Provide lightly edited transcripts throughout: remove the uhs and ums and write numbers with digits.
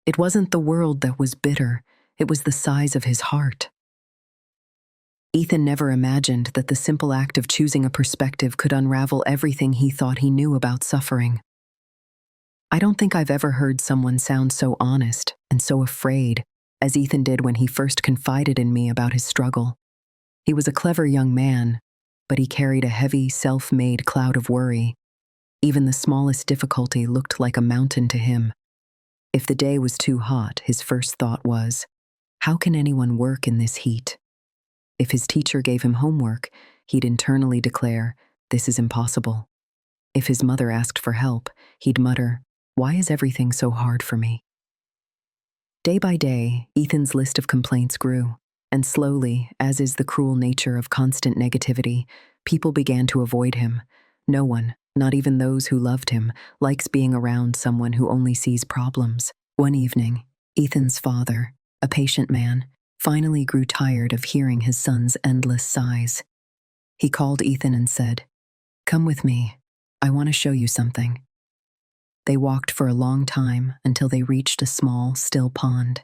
It wasn't the world that was bitter, it was the size of his heart. Ethan never imagined that the simple act of choosing a perspective could unravel everything he thought he knew about suffering. I don't think I've ever heard someone sound so honest and so afraid as Ethan did when he first confided in me about his struggle. He was a clever young man, but he carried a heavy, self-made cloud of worry. Even the smallest difficulty looked like a mountain to him. If the day was too hot, his first thought was, how can anyone work in this heat? If his teacher gave him homework, he'd internally declare, this is impossible. If his mother asked for help, he'd mutter, why is everything so hard for me? Day by day, Ethan's list of complaints grew, and slowly, as is the cruel nature of constant negativity, people began to avoid him. No one, not even those who loved him, likes being around someone who only sees problems. One evening, Ethan's father, a patient man, finally grew tired of hearing his son's endless sighs. He called Ethan and said, come with me. I want to show you something. They walked for a long time until they reached a small, still pond.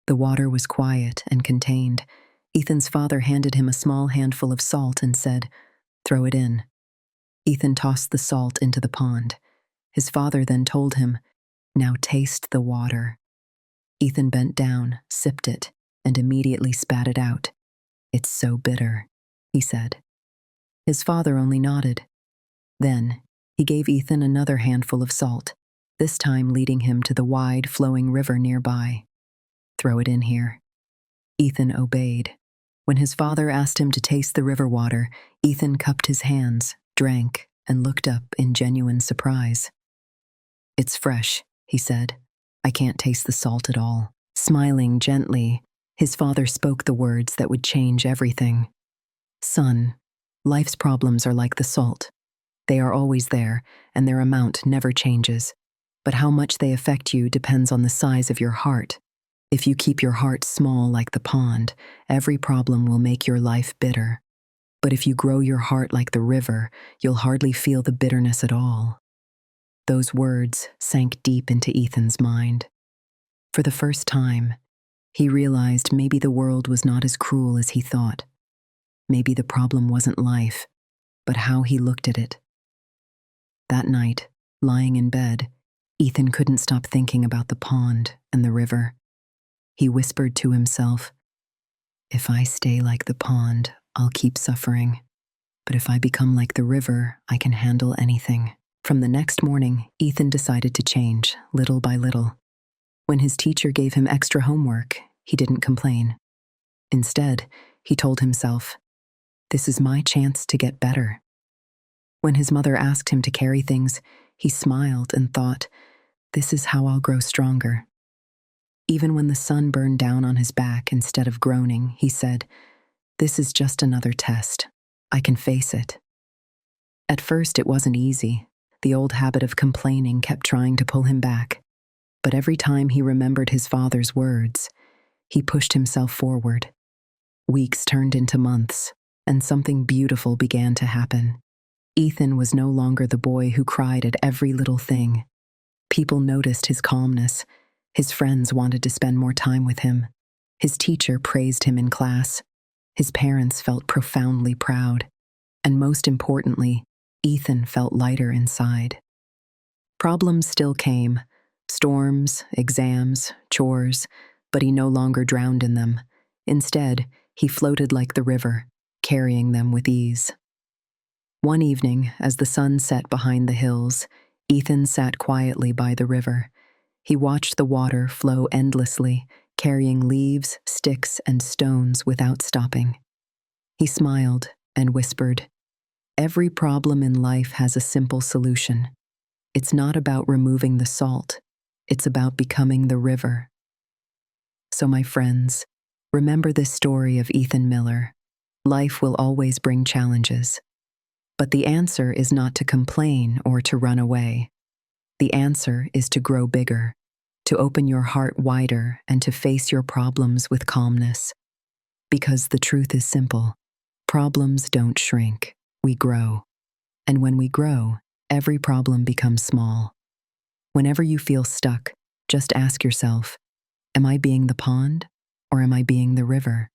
The water was quiet and contained. Ethan's father handed him a small handful of salt and said, throw it in. Ethan tossed the salt into the pond. His father then told him, now taste the water. Ethan bent down, sipped it, and immediately spat it out. It's so bitter, he said. His father only nodded. Then, he gave Ethan another handful of salt, this time leading him to the wide, flowing river nearby. Throw it in here. Ethan obeyed. When his father asked him to taste the river water, Ethan cupped his hands, drank, and looked up in genuine surprise. It's fresh, he said. I can't taste the salt at all. Smiling gently, his father spoke the words that would change everything. Son, life's problems are like the salt. They are always there, and their amount never changes. But how much they affect you depends on the size of your heart. If you keep your heart small like the pond, every problem will make your life bitter. But if you grow your heart like the river, you'll hardly feel the bitterness at all. Those words sank deep into Ethan's mind. For the first time, he realized maybe the world was not as cruel as he thought. Maybe the problem wasn't life, but how he looked at it. That night, lying in bed, Ethan couldn't stop thinking about the pond and the river. He whispered to himself, if I stay like the pond, I'll keep suffering. But if I become like the river, I can handle anything. From the next morning, Ethan decided to change, little by little. When his teacher gave him extra homework, he didn't complain. Instead, he told himself, this is my chance to get better. When his mother asked him to carry things, he smiled and thought, this is how I'll grow stronger. Even when the sun burned down on his back instead of groaning, he said, this is just another test. I can face it. At first, it wasn't easy. The old habit of complaining kept trying to pull him back. But every time he remembered his father's words, he pushed himself forward. Weeks turned into months, and something beautiful began to happen. Ethan was no longer the boy who cried at every little thing. People noticed his calmness. His friends wanted to spend more time with him. His teacher praised him in class. His parents felt profoundly proud. And most importantly, Ethan felt lighter inside. Problems still came. Storms, exams, chores, but he no longer drowned in them. Instead, he floated like the river, carrying them with ease. One evening, as the sun set behind the hills, Ethan sat quietly by the river. He watched the water flow endlessly, carrying leaves, sticks, and stones without stopping. He smiled and whispered, every problem in life has a simple solution. It's not about removing the salt. It's about becoming the river. So, my friends, remember this story of Ethan Miller. Life will always bring challenges. But the answer is not to complain or to run away. The answer is to grow bigger, to open your heart wider, and to face your problems with calmness. Because the truth is simple. Problems don't shrink. We grow. And when we grow, every problem becomes small. Whenever you feel stuck, Just ask yourself, am I being the pond or am I being the river?